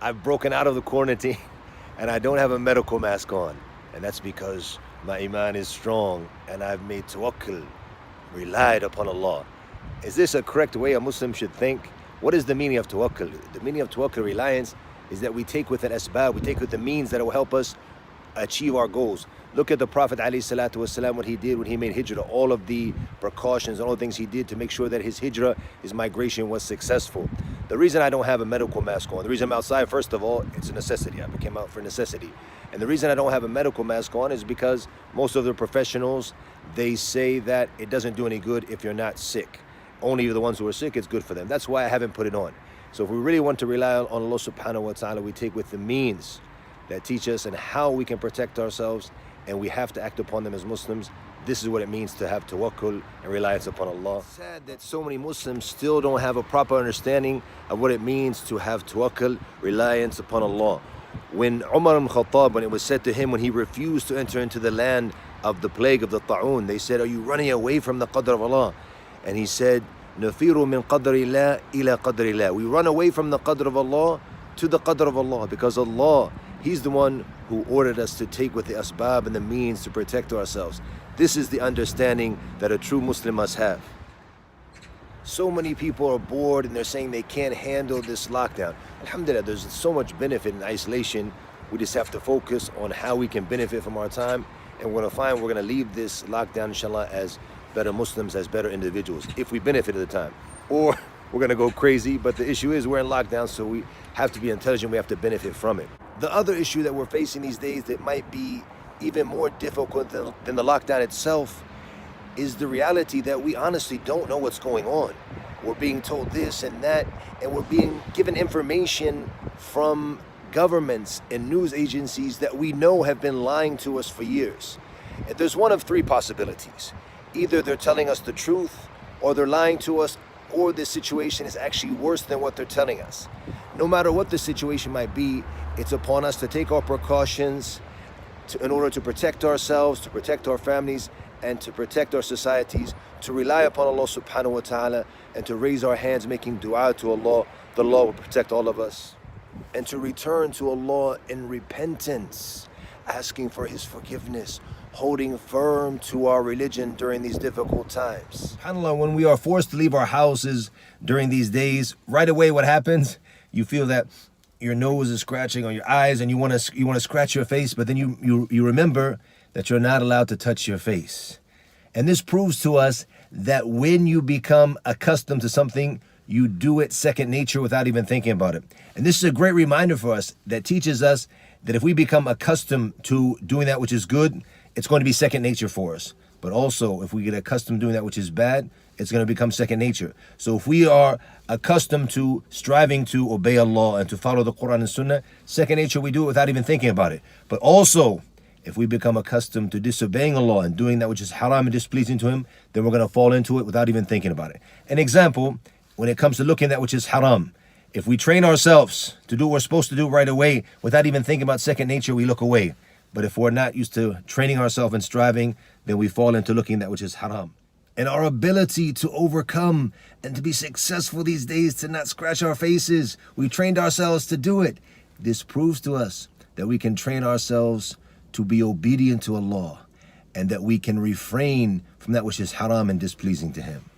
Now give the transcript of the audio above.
I've broken out of the quarantine and I don't have a medical mask on. And that's because my iman is strong and I've made tawakkul, relied upon Allah. Is this a correct way a Muslim should think? What is the meaning of tawakkul? The meaning of tawakkul, reliance, is that we take with an asbab, we take with the means that will help us achieve our goals. Look at the Prophet ﷺ, what he did when he made hijrah, all of the precautions, all the things he did to make sure that his hijrah, his migration was successful. The reason I don't have a medical mask on, the reason I'm outside, first of all, it's a necessity. I came out for necessity. And the reason I don't have a medical mask on is because most of the professionals, they say that it doesn't do any good if you're not sick. Only the ones who are sick, it's good for them. That's why I haven't put it on. So if we really want to rely on Allah subhanahu wa ta'ala, we take with the means that teach us and how we can protect ourselves, and we have to act upon them as Muslims. This is what it means to have tawakkul and reliance upon Allah. It's sad that so many Muslims still don't have a proper understanding of what it means to have tawakkul, reliance upon Allah. When Umar ibn Khattab, when it was said to him, when he refused to enter into the land of the plague of the ta'un, they said, are you running away from the qadr of Allah? And he said, Nafiru min qadrillah ila qadrillah. We run away from the qadr of Allah to the qadr of Allah, because Allah, He's the one who ordered us to take with the asbab and the means to protect ourselves. This is the understanding that a true Muslim must have. So many people are bored and they're saying they can't handle this lockdown. Alhamdulillah, there's so much benefit in isolation. We just have to focus on how we can benefit from our time, and we're going to find we're going to leave this lockdown, inshallah, as better Muslims, as better individuals, if we benefit at the time. Or we're going to go crazy, but the issue is we're in lockdown, so we have to be intelligent, we have to benefit from it. The other issue that we're facing these days that might be even more difficult than the lockdown itself is the reality that we honestly don't know what's going on. We're being told this and that, and we're being given information from governments and news agencies that we know have been lying to us for years. And there's one of three possibilities. Either they're telling us the truth, or they're lying to us, or the situation is actually worse than what they're telling us. No matter what the situation might be, it's upon us to take our precautions in order to protect ourselves, to protect our families, and to protect our societies, to rely upon Allah subhanahu wa ta'ala, and to raise our hands making dua to Allah. The Allah will protect all of us. And to return to Allah in repentance, asking for His forgiveness, holding firm to our religion during these difficult times. SubhanAllah, when we are forced to leave our houses during these days, right away what happens? You feel that your nose is scratching on your eyes and you want to scratch your face, but then you remember that you're not allowed to touch your face. And this proves to us that when you become accustomed to something, you do it second nature without even thinking about it. And this is a great reminder for us that teaches us that if we become accustomed to doing that which is good, it's going to be second nature for us. But also, if we get accustomed to doing that which is bad, it's going to become second nature. So if we are accustomed to striving to obey Allah and to follow the Quran and Sunnah, second nature, we do it without even thinking about it. But also, if we become accustomed to disobeying Allah and doing that which is haram and displeasing to Him, then we're going to fall into it without even thinking about it. An example, when it comes to looking at that which is haram, if we train ourselves to do what we're supposed to do right away without even thinking about second nature, we look away. But if we're not used to training ourselves and striving, then we fall into looking at that which is haram. And our ability to overcome and to be successful these days, to not scratch our faces, we trained ourselves to do it. This proves to us that we can train ourselves to be obedient to Allah, and that we can refrain from that which is haram and displeasing to Him.